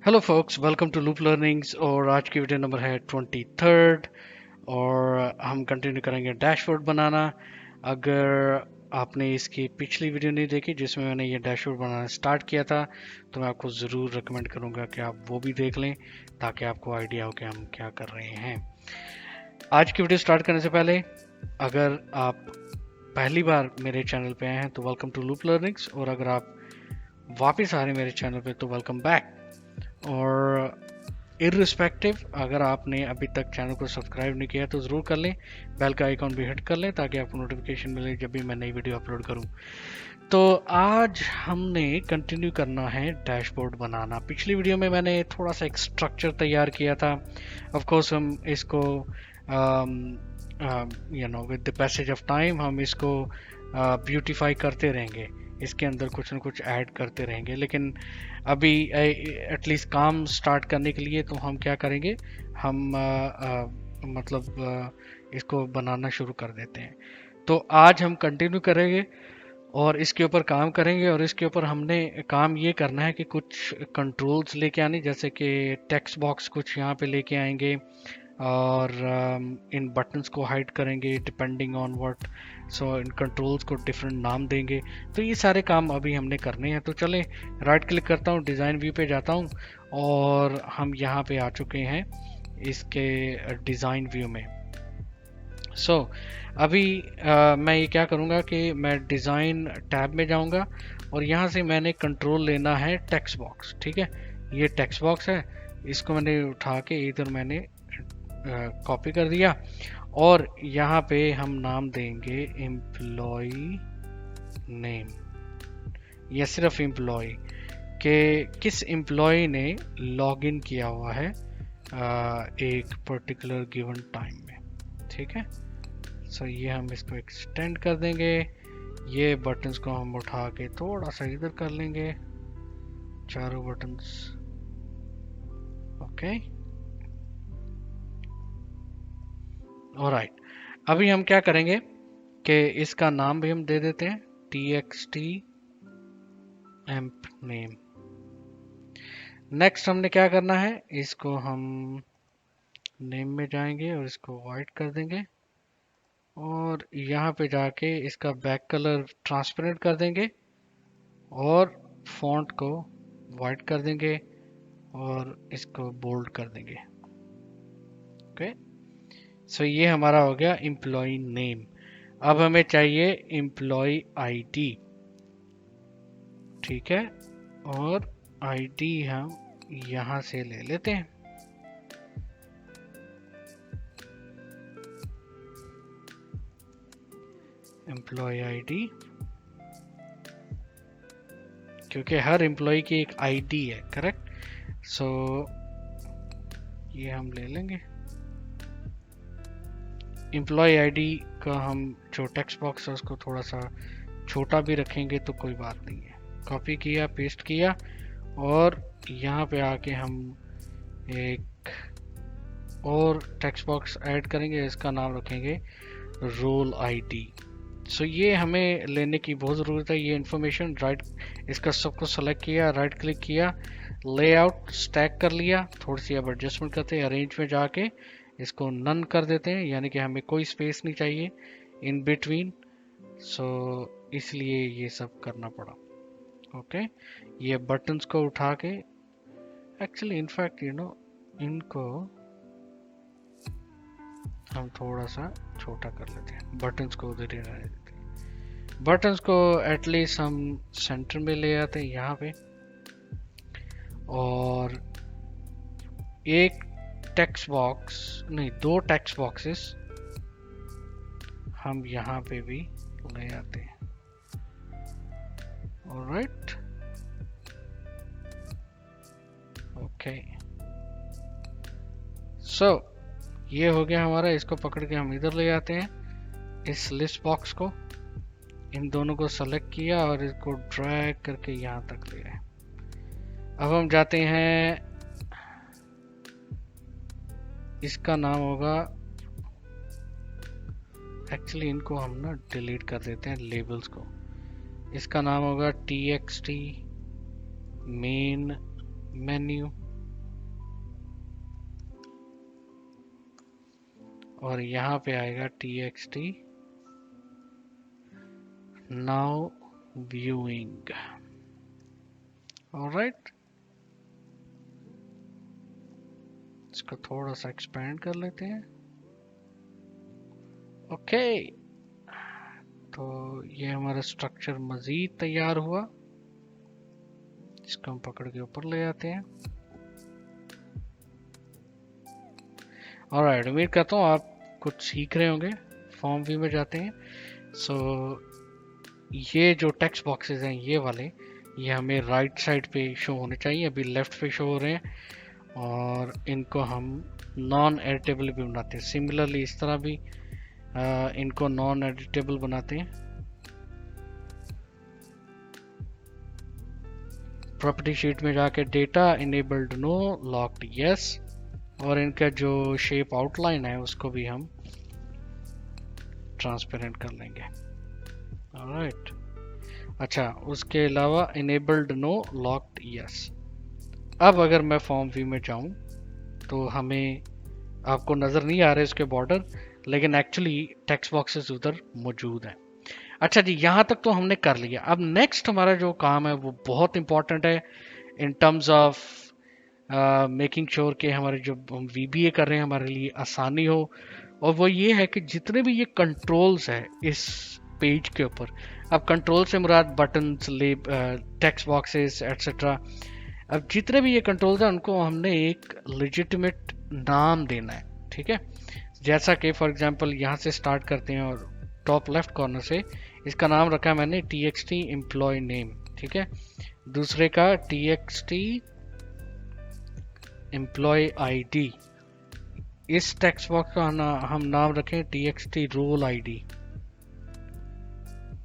Hello folks, welcome to Loop Learnings. और आज की वीडियो नंबर है 23rd और हम कंटिन्यू करेंगे डैशबोर्ड बनाना। अगर आपने इसकी पिछली वीडियो नहीं देखी जिसमें मैंने ये डैशबोर्ड बनाना स्टार्ट किया था तो मैं आपको ज़रूर रिकमेंड करूंगा कि आप वो भी देख लें ताकि आपको आइडिया हो कि हम क्या कर रहे हैं। आज की वीडियो स्टार्ट करने से पहले अगर आप पहली बार मेरे चैनल पे आए हैं तो वेलकम टू लूप लर्निंग्स, और अगर आप वापस आ रहे हैं मेरे चैनल पे तो वेलकम बैक। और इररिस्पेक्टिव अगर आपने अभी तक चैनल को सब्सक्राइब नहीं किया तो ज़रूर कर लें, बेल का आइकॉन भी हिट कर लें ताकि आपको नोटिफिकेशन मिले जब भी मैं नई वीडियो अपलोड करूं। तो आज हमने कंटिन्यू करना है डैशबोर्ड बनाना। पिछली वीडियो में मैंने थोड़ा सा एक स्ट्रक्चर तैयार किया था। ऑफ कोर्स हम इसको with the passage of time हम इसको ब्यूटीफाई करते रहेंगे, इसके अंदर कुछ ना कुछ ऐड करते रहेंगे। लेकिन अभी एटलीस्ट काम स्टार्ट करने के लिए तो हम क्या करेंगे, हम इसको बनाना शुरू कर देते हैं। तो आज हम कंटिन्यू करेंगे और इसके ऊपर काम करेंगे। और इसके ऊपर हमने काम ये करना है कि कुछ कंट्रोल्स लेके आने, जैसे कि टेक्स्ट बॉक्स कुछ यहाँ पे लेके आएंगे और इन बटन्स को हाइड करेंगे depending on what. So in controls को डिफरेंट नाम देंगे। तो ये सारे काम अभी हमने करने हैं। तो चलें, राइट क्लिक करता हूँ, डिज़ाइन व्यू पे जाता हूँ और हम यहाँ पे आ चुके हैं इसके डिज़ाइन व्यू में। अभी मैं ये क्या करूँगा कि मैं डिज़ाइन टैब में जाऊँगा और यहाँ से मैंने कंट्रोल लेना है टेक्स्ट बॉक्स। ठीक है, ये टेक्स्ट बॉक्स है, इसको मैंने उठा के इधर मैंने कॉपी कर दिया और यहाँ पे हम नाम देंगे एम्प्लॉय नेम, या सिर्फ एम्प्लॉय के किस एम्प्लॉय ने लॉगिन किया हुआ है एक पर्टिकुलर गिवन टाइम में। ठीक है, ये हम इसको एक्सटेंड कर देंगे। ये बटन्स को हम उठा के थोड़ा सा इधर कर लेंगे, चारों बटन्स। Okay, alright. अभी हम क्या करेंगे कि इसका नाम भी हम दे देते हैं txt emp name। नेक्स्ट हमने क्या करना है, इसको हम नेम में जाएंगे और इसको वाइट कर देंगे और यहाँ पे जाके इसका बैक कलर ट्रांसपेरेंट कर देंगे और फॉन्ट को वाइट कर देंगे और इसको बोल्ड कर देंगे। ओके, ये हमारा हो गया एम्प्लॉय नेम। अब हमें चाहिए एम्प्लॉय आईडी। ठीक है, और आईडी हम यहाँ से ले लेते हैं। एम्प्लॉय आईडी, क्योंकि हर एम्प्लॉय की एक आईडी है, करेक्ट। ये हम ले लेंगे। एम्प्लॉय आईडी का हम जो टेक्स्ट बॉक्स है उसको थोड़ा सा छोटा भी रखेंगे तो कोई बात नहीं है। कॉपी किया, पेस्ट किया और यहाँ पे आके हम एक और टेक्स्ट बॉक्स ऐड करेंगे, इसका नाम रखेंगे रोल आईडी। ये हमें लेने की बहुत ज़रूरत है, ये इन्फॉर्मेशन। राइट, इसका सबको सेलेक्ट किया, राइट क्लिक किया, लेआउट स्टैक कर लिया, थोड़ी सी अब एडजस्टमेंट करते हैं, अरेंज में जाके इसको नन कर देते हैं, यानी कि हमें कोई स्पेस नहीं चाहिए इन बिटवीन। इसलिए ये सब करना पड़ा। ओके, ये बटन्स को उठा के एक्चुअली इनफैक्ट इनको हम थोड़ा सा छोटा कर लेते हैं, बटन्स को उधर ही रहने देते हैं। बटन्स को एटलीस्ट हम सेंटर में ले आते हैं यहाँ पे, और एक टेक्स्ट बॉक्स नहीं, दो टेक्स्ट बॉक्सेस हम यहाँ पे भी ले आते हैं। ऑलराइट, ओके, ये हो गया हमारा। इसको पकड़ के हम इधर ले आते हैं, इस लिस्ट बॉक्स को, इन दोनों को सेलेक्ट किया और इसको ड्रैग करके यहाँ तक ले आए। अब हम जाते हैं, इसका नाम होगा, एक्चुअली इनको हम ना डिलीट कर देते हैं लेबल्स को। इसका नाम होगा txt मेन मेन्यू और यहाँ पे आएगा txt नाउ व्यूइंग। ऑलराइट, इसको थोड़ा सा एक्सपेंड कर लेते हैं। ओके, तो ये हमारा स्ट्रक्चर मजीद तैयार हुआ। इसको हम पकड़ के ऊपर ले आते हैं। ऑलराइट, उम्मीद करता हूँ आप कुछ सीख रहे होंगे। फॉर्म व्यू में जाते हैं। सो ये जो टेक्स्ट बॉक्सेस हैं ये वाले, ये हमें राइट साइड पे शो होने चाहिए, अभी लेफ्ट पे शो हो रहे हैं। और इनको हम नॉन एडिटेबल भी बनाते हैं। सिमिलरली इस तरह भी इनको नॉन एडिटेबल बनाते हैं। प्रॉपर्टी शीट में जाके data enabled no, locked yes, और इनका जो शेप आउटलाइन है उसको भी हम ट्रांसपेरेंट कर लेंगे। ऑलराइट, अच्छा, उसके अलावा इनेबल्ड नो, लॉक्ड यस। अब अगर मैं फॉर्म व्यू में जाऊं तो हमें, आपको नजर नहीं आ रहे इसके बॉर्डर, लेकिन एक्चुअली टेक्स्ट बॉक्सेस उधर मौजूद हैं। अच्छा जी, यहाँ तक तो हमने कर लिया। अब नेक्स्ट हमारा जो काम है वो बहुत इंपॉर्टेंट है in terms of making sure कि हमारे जो हम VBA कर रहे हैं हमारे लिए आसानी हो। और वो ये है कि जितने भी ये कंट्रोल्स है इस पेज के ऊपर, अब कंट्रोल से मुराद बटन्स, टेक्स्ट बॉक्सेस एटसेट्रा, अब जितने भी ये कंट्रोल्स हैं उनको हमने एक लेजिटिमेट नाम देना है। ठीक है, जैसा कि फॉर एग्जांपल यहाँ से स्टार्ट करते हैं और टॉप लेफ्ट कॉर्नर से इसका नाम रखा है मैंने txt एम्प्लॉय नेम। ठीक है, दूसरे का txt एम्प्लॉय आईडी, इस टेक्स्ट बॉक्स का हम नाम रखें txt रोल आईडी।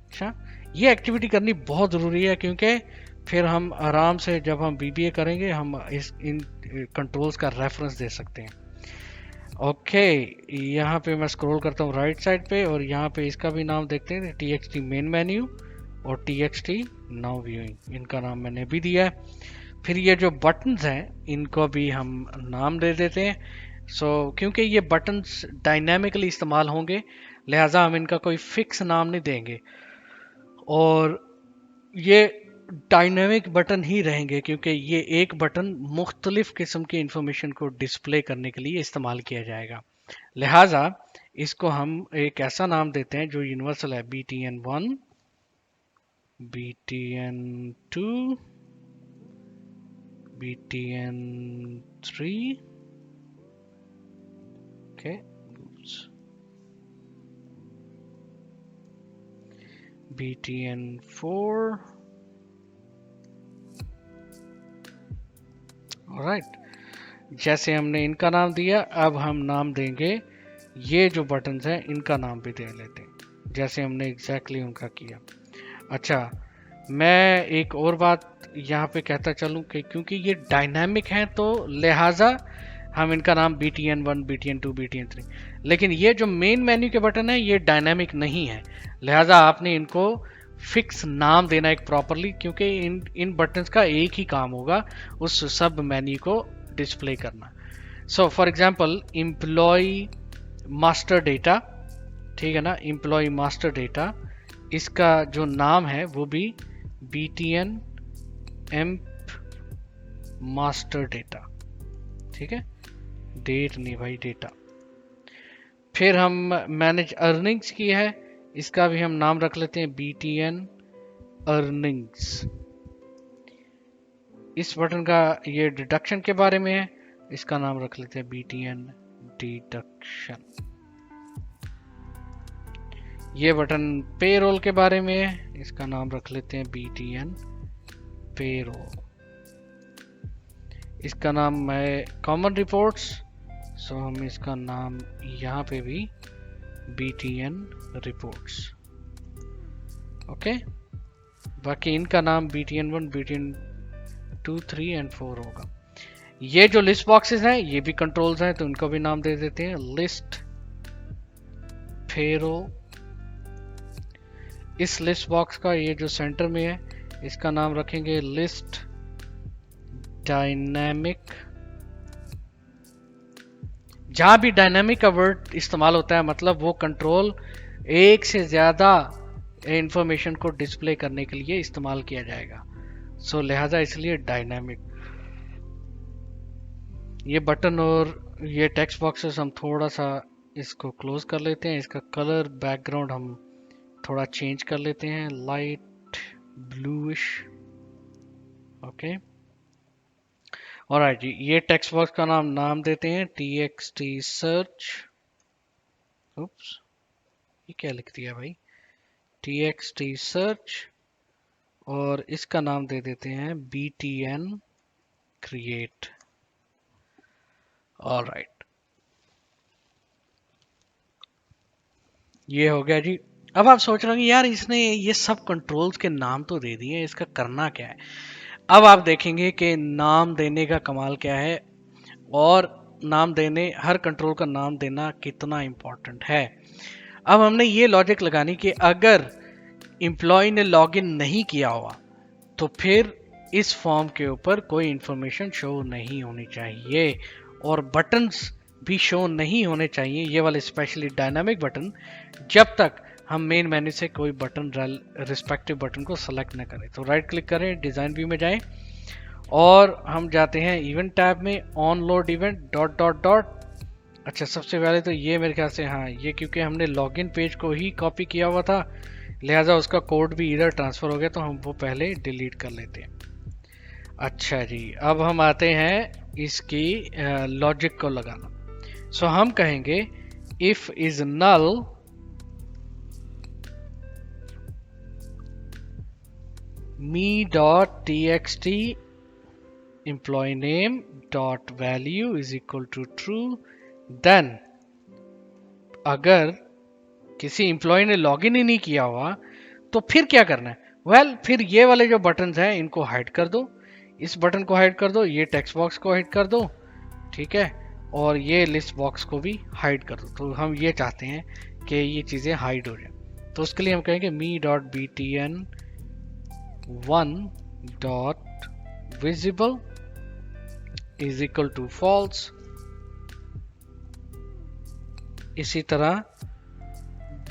अच्छा, ये एक्टिविटी करनी बहुत ज़रूरी है क्योंकि फिर हम आराम से जब हम VBA करेंगे हम इन कंट्रोल्स का रेफरेंस दे सकते हैं। ओके, यहाँ पे मैं स्क्रॉल करता हूँ राइट साइड पे और यहाँ पे इसका भी नाम देखते हैं, txt मेन मेन्यू और txt नाउ व्यूइंग, इनका नाम मैंने भी दिया है। फिर ये जो बटन्स हैं इनको भी हम नाम दे देते हैं। क्योंकि ये बटन्स डायनामिकली इस्तेमाल होंगे लिहाजा हम इनका कोई फिक्स नाम नहीं देंगे, और ये डायनामिक बटन ही रहेंगे क्योंकि ये एक बटन मुख्तलिफ किस्म की इंफॉर्मेशन को डिस्प्ले करने के लिए इस्तेमाल किया जाएगा। लिहाजा इसको हम एक ऐसा नाम देते हैं जो यूनिवर्सल है, btn1, btn2, btn3, okay, btn4। Right, जैसे हमने इनका नाम दिया, अब हम नाम देंगे ये जो बटन्स हैं इनका नाम भी दे लेते हैं जैसे हमने एग्जैक्टली उनका किया। अच्छा, मैं एक और बात यहाँ पे कहता चलूँ कि क्योंकि ये डायनामिक हैं तो लिहाजा हम इनका नाम btn1, btn2, btn3, लेकिन ये जो मेन मेन्यू के बटन है ये डायनामिक नहीं है, लिहाजा आपने इनको फिक्स नाम देना एक प्रॉपरली, क्योंकि इन बटन्स का एक ही काम होगा, उस सब मेन्यू को डिस्प्ले करना। So for example employee master data, ठीक है ना, एम्प्लॉय मास्टर डेटा, इसका जो नाम है वो भी btn emp मास्टर डेटा। ठीक है, डेट नहीं भाई, डेटा। फिर हम मैनेज अर्निंग्स की है, इसका भी हम नाम रख लेते हैं btn अर्निंग्स। इस बटन का ये डिडक्शन के बारे में है, इसका नाम रख लेते हैं btn डिडक्शन। ये बटन पेरोल के बारे में है, इसका नाम रख लेते हैं btn पेरोल। इसका नाम है कॉमन रिपोर्ट्स, सो हम इसका नाम यहाँ पे भी btn रिपोर्ट्स। ओके, बाकी इनका नाम btn1, btn2, 3 and 4 होगा। ये जो लिस्ट बॉक्सेस हैं ये भी कंट्रोल्स हैं तो इनको भी नाम दे देते हैं लिस्ट पेरोल। इस लिस्ट बॉक्स का ये जो सेंटर में है इसका नाम रखेंगे लिस्ट डायनामिक। जहां भी डायनामिक का वर्ड इस्तेमाल होता है मतलब वो कंट्रोल एक से ज्यादा इंफॉर्मेशन को डिस्प्ले करने के लिए इस्तेमाल किया जाएगा। सो लिहाजा इसलिए डायनामिक। ये बटन और ये टेक्स्ट बॉक्सेस हम थोड़ा सा इसको क्लोज कर लेते हैं। इसका कलर बैकग्राउंड हम थोड़ा चेंज कर लेते हैं, लाइट ब्लूइश। ओके, ऑलराइट जी। ये टेक्स्ट बॉक्स का नाम देते हैं txt सर्च। उप्स, ये क्या लिख दिया भाई, txt सर्च। और इसका नाम दे देते हैं btn create। ऑलराइट, ये हो गया जी। अब आप सोच रहे होंगे यार इसने ये सब कंट्रोल्स के नाम तो दे दिए, इसका करना क्या है। अब आप देखेंगे कि नाम देने का कमाल क्या है और नाम देने, हर कंट्रोल का नाम देना कितना इंपॉर्टेंट है। अब हमने ये लॉजिक लगानी कि अगर एम्प्लॉय ने लॉगिन नहीं किया हुआ तो फिर इस फॉर्म के ऊपर कोई इंफॉर्मेशन शो नहीं होनी चाहिए और बटन्स भी शो नहीं होने चाहिए, ये वाले स्पेशली डायनामिक बटन, जब तक हम मेन मेन्यू से कोई बटन रिस्पेक्टिव बटन को सेलेक्ट ना करें। तो राइट क्लिक करें, डिजाइन व्यू में जाएं और हम जाते हैं इवेंट टैब में, on load event dot dot dot. अच्छा, सबसे पहले तो ये मेरे ख्याल से, हाँ ये क्योंकि हमने लॉगिन पेज को ही कॉपी किया हुआ था लिहाजा उसका कोड भी इधर ट्रांसफर हो गया, तो हम वो पहले डिलीट कर लेते हैं। अच्छा जी, अब हम आते हैं इसकी लॉजिक को लगाना। सो हम कहेंगे if is null me.txt employee name dot value is equal to true, then अगर किसी एम्प्लॉय ने लॉगिन ही नहीं किया हुआ तो फिर क्या करना है। वेल, फिर ये वाले जो बटन हैं इनको हाइड कर दो, इस बटन को हाइड कर दो, ये टेक्स्ट बॉक्स को हाइड कर दो, ठीक है, और ये लिस्ट बॉक्स को भी हाइड कर दो। तो हम ये चाहते हैं कि ये चीजें हाइड हो जाए, तो उसके लिए हम कहेंगे me.btn 1 dot visible is equal to false। इसी तरह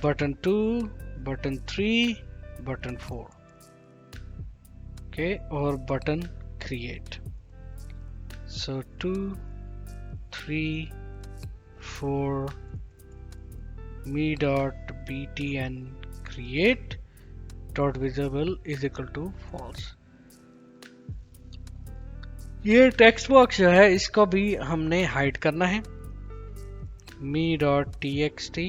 बटन 2, बटन 3, बटन 4, ओके, और button create. So 2, 3, 4 me.btn create dot visible is equal to false। ये टेक्स्ट बॉक्स जो है इसको भी हमने हाइड करना है। me.txt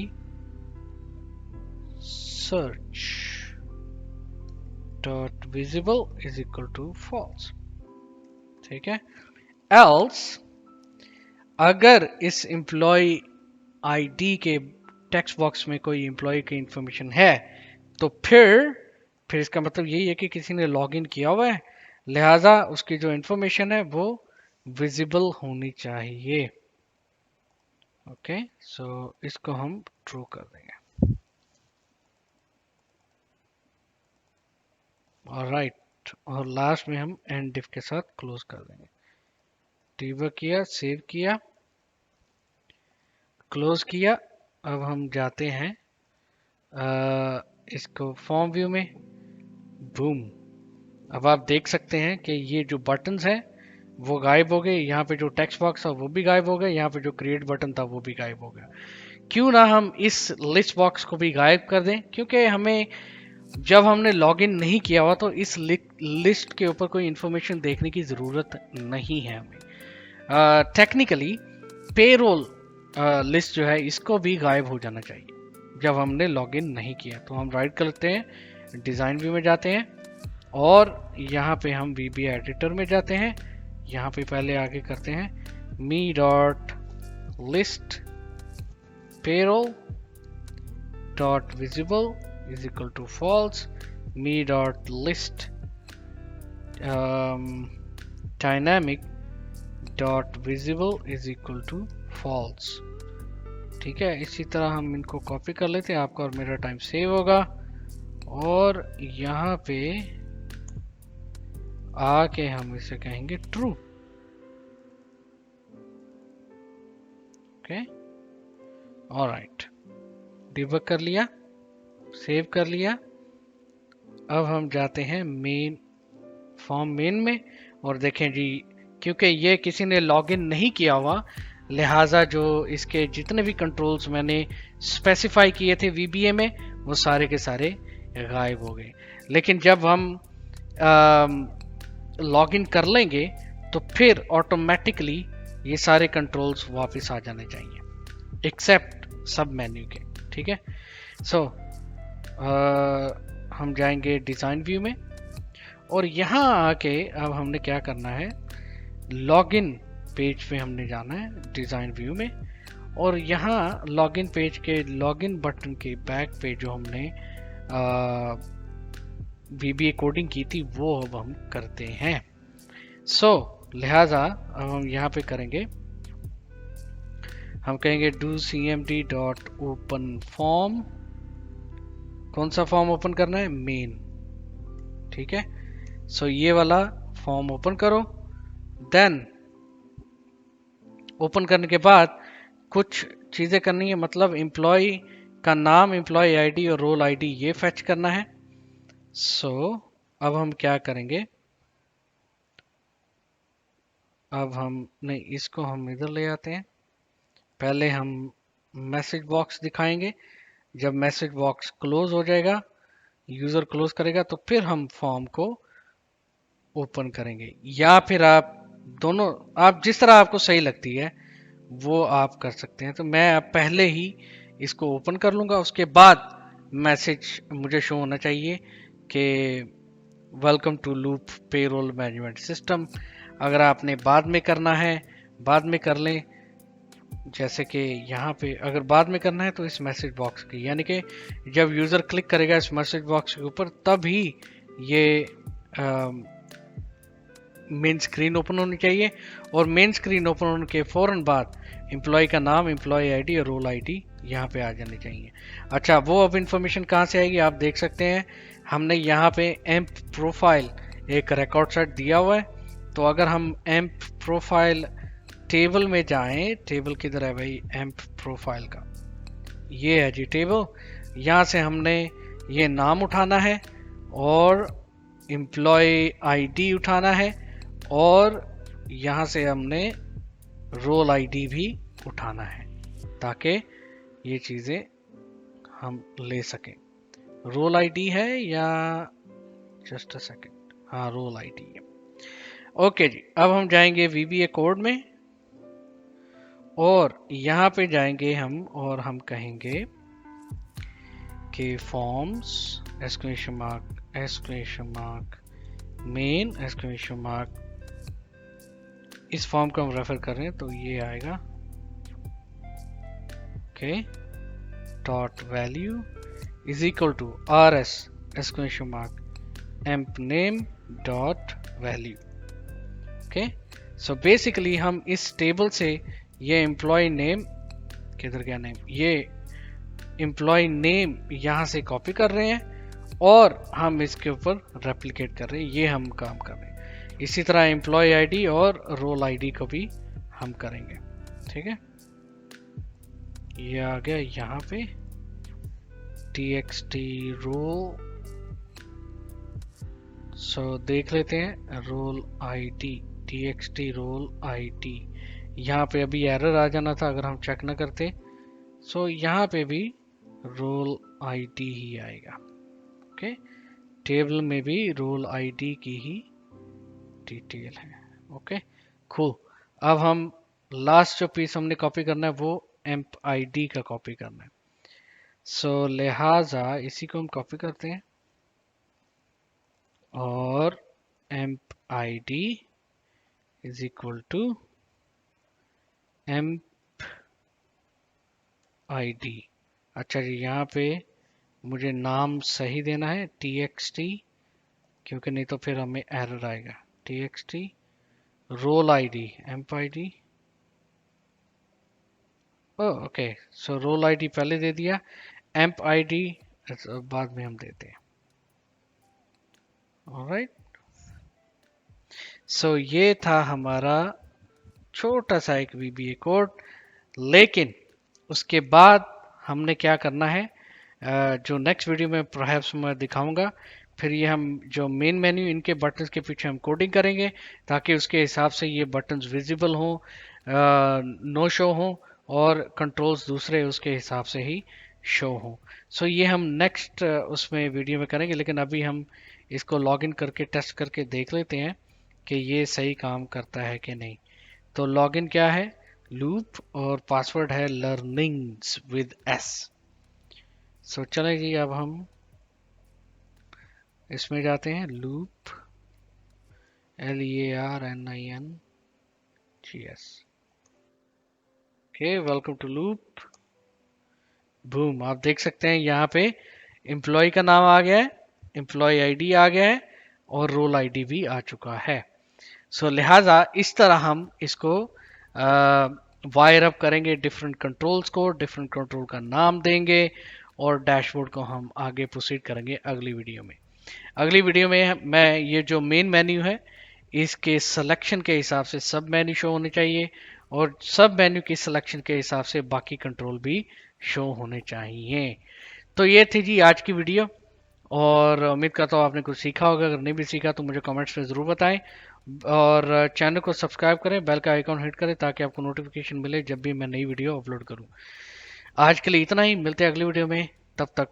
search dot visible is equal to false, ठीक है। else अगर इस एम्प्लॉय आईडी के टेक्स्ट बॉक्स में कोई एम्प्लॉय की इंफॉर्मेशन है तो फिर इसका मतलब यही है कि किसी ने लॉगिन किया हुआ है, लिहाजा उसकी जो इंफॉर्मेशन है वो विजिबल होनी चाहिए। ओके, सो इसको हम ट्रू कर देंगे। ऑलराइट, और लास्ट में हम एंड डिफ के साथ क्लोज कर देंगे। डिबग किया, सेव किया, क्लोज किया। अब हम जाते हैं इसको फॉर्म व्यू में, बूम। अब आप देख सकते हैं कि ये जो बटन्स हैं वो गायब हो गए, यहाँ पे जो टेक्स्ट बॉक्स था वो भी गायब हो गया, यहाँ पे जो क्रिएट बटन था वो भी गायब हो गया। क्यों ना हम इस लिस्ट बॉक्स को भी गायब कर दें, क्योंकि हमें जब हमने लॉगिन नहीं किया हुआ तो इस लिस्ट के ऊपर कोई इंफॉर्मेशन देखने की ज़रूरत नहीं है हमें। टेक्निकली पेरोल लिस्ट जो है इसको भी गायब हो जाना चाहिए जब हमने लॉगिन नहीं किया। तो हम राइट करते हैं, डिज़ाइन व्यू में जाते हैं और यहाँ पे हम VB एडिटर में जाते हैं। यहाँ पे पहले आगे करते हैं me.list payroll dot visible is equal to false, me.list dynamic dot visible is equal to false। ठीक है, इसी तरह हम इनको कॉपी कर लेते हैं, आपका और मेरा टाइम सेव होगा और यहाँ पे आके हम इसे कहेंगे ट्रू। ओके, ऑलराइट, डिबग कर लिया, सेव कर लिया। अब हम जाते हैं मेन, फॉर्म मेन में, और देखें जी, क्योंकि ये किसी ने लॉगिन नहीं किया हुआ, लिहाजा जो इसके जितने भी कंट्रोल्स मैंने स्पेसिफाई किए थे वीबीए में, वो सारे के सारे गायब हो गए। लेकिन जब हम लॉगिन कर लेंगे तो फिर ऑटोमेटिकली ये सारे कंट्रोल्स वापस आ जाने चाहिए, एक्सेप्ट सब मेन्यू के। ठीक है, सो हम जाएंगे डिज़ाइन व्यू में, और यहाँ आके अब हमने क्या करना है, लॉगिन पेज पे हमने जाना है डिज़ाइन व्यू में, और यहाँ लॉगिन पेज के लॉगिन बटन के बैक पे जो हमने VBA कोडिंग की थी वो अब हम करते हैं। लिहाजा अब हम यहाँ पे करेंगे, हम कहेंगे do cmd dot open form. कौन सा फॉर्म ओपन करना है, मेन। ठीक है, ये वाला फॉर्म ओपन करो। देन ओपन करने के बाद कुछ चीजें करनी है, मतलब एम्प्लॉय का नाम, एम्प्लॉय आईडी और रोल आईडी ये फेच करना है। अब हम क्या करेंगे, अब हम नहीं, इसको हम इधर ले आते हैं। पहले हम मैसेज बॉक्स दिखाएंगे, जब मैसेज बॉक्स क्लोज हो जाएगा, यूजर क्लोज करेगा, तो फिर हम फॉर्म को ओपन करेंगे। या फिर आप दोनों, आप जिस तरह आपको सही लगती है वो आप कर सकते हैं। तो मैं अब पहले ही इसको ओपन कर लूंगा, उसके बाद मैसेज मुझे शो होना चाहिए कि welcome to Loop payroll management system. अगर आपने बाद में करना है, बाद में कर लें, जैसे कि यहाँ पे अगर बाद में करना है तो इस मैसेज बॉक्स की, यानी कि जब यूज़र क्लिक करेगा इस मैसेज बॉक्स के ऊपर, तब ही ये मेन स्क्रीन ओपन होनी चाहिए, और मेन स्क्रीन ओपन होने के फ़ौरन बाद एम्प्लॉय का नाम, एम्प्लॉय आईडी और रोल आईडी यहाँ पे आ जानी चाहिए। अच्छा, वो अब इंफॉर्मेशन कहाँ से आएगी, आप देख सकते हैं हमने यहाँ पे एम्प प्रोफाइल एक रिकॉर्ड सेट दिया हुआ है। तो अगर हम एम्प प्रोफाइल टेबल में जाएं, टेबल किधर है भाई, एम्प प्रोफाइल का ये है जी टेबल। यहाँ से हमने ये नाम उठाना है, और एम्प्लॉय आईडी उठाना है, और यहाँ से हमने रोल आईडी भी उठाना है, ताकि ये चीज़ें हम ले सकें। रोल आईडी है या जस्ट अ सेकेंड, हाँ रोल आईडी है। ओके जी, अब हम जाएंगे VBA कोड में, और यहाँ पे जाएंगे हम, और हम कहेंगे कि forms exclamation mark main exclamation mark, इस फॉर्म को हम रेफर कर रहे हैं तो ये आएगा, okay, dot value is equal to RS exclamation mark emp name dot value. Okay, so basically हम इस टेबल से ये एम्प्लॉय नेम, किधर गया नेम, ये एम्प्लॉय नेम यहाँ से कॉपी कर रहे हैं, और हम इसके ऊपर रेप्लिकेट कर रहे हैं, ये हम काम कर रहे हैं। इसी तरह एम्प्लॉय आईडी और रोल आईडी को भी हम करेंगे। ठीक है, ये आ गया यहाँ पे txt रोल। देख लेते हैं role ID, txt role ID, यहाँ पे अभी एरर आ जाना था अगर हम चेक ना करते। यहाँ पे भी रोल आईडी ही आएगा। ओके, टेबल में भी रोल आईडी की ही डिटेल है। Okay, cool. अब हम लास्ट जो पीस हमने कॉपी करना है वो एम्प आईडी का कॉपी करना है। लिहाजा इसी को हम कॉपी करते हैं, और emp ID is equal to emp ID. अच्छा जी, यहाँ पे मुझे नाम सही देना है txt, क्योंकि नहीं तो फिर हमें एरर आएगा। txt role ID emp ID, okay, role ID पहले दे दिया, एम्प आईडी बाद में हम देते हैं। ऑलराइट, ये था हमारा छोटा सा एक VBA कोड। लेकिन उसके बाद हमने क्या करना है, जो नेक्स्ट वीडियो में परहैप्स मैं दिखाऊंगा, फिर ये हम जो मेन मेन्यू इनके बटन्स के पीछे हम कोडिंग करेंगे ताकि उसके हिसाब से ये बटन्स विजिबल हों, नो शो हों, और कंट्रोल्स दूसरे उसके हिसाब से ही शो हों। सो ये हम नेक्स्ट उसमें वीडियो में करेंगे, लेकिन अभी हम इसको लॉगिन करके टेस्ट करके देख लेते हैं कि ये सही काम करता है कि नहीं। तो लॉगिन क्या है, लूप, और पासवर्ड है लर्निंग्स विद एस। सो चलें जी, अब हम इसमें जाते हैं, Loop, LEARNINGS। Okay, welcome to Loop. Boom, आप देख सकते हैं यहाँ पे एम्प्लॉय का नाम आ गया है, एम्प्लॉय आईडी आ गया है, और रोल आईडी भी आ चुका है। सो लिहाजा इस तरह हम इसको वायर अप करेंगे डिफरेंट कंट्रोल्स को, डिफरेंट कंट्रोल का नाम देंगे, और डैशबोर्ड को हम आगे प्रोसीड करेंगे अगली वीडियो में। अगली वीडियो में मैं ये जो मेन मेन्यू है इसके सिलेक्शन के हिसाब से सब मेन्यू शो होने चाहिए, और सब मेन्यू की सिलेक्शन के हिसाब से बाकी कंट्रोल भी शो होने चाहिए। तो ये थी जी आज की वीडियो, और उम्मीद करता हूँ आपने कुछ सीखा होगा। अगर नहीं भी सीखा तो मुझे कमेंट्स में ज़रूर बताएं, और चैनल को सब्सक्राइब करें, बेल का आइकॉन हिट करें ताकि आपको नोटिफिकेशन मिले जब भी मैं नई वीडियो अपलोड करूँ। आज के लिए इतना ही, मिलते हैं अगली वीडियो में, तब तक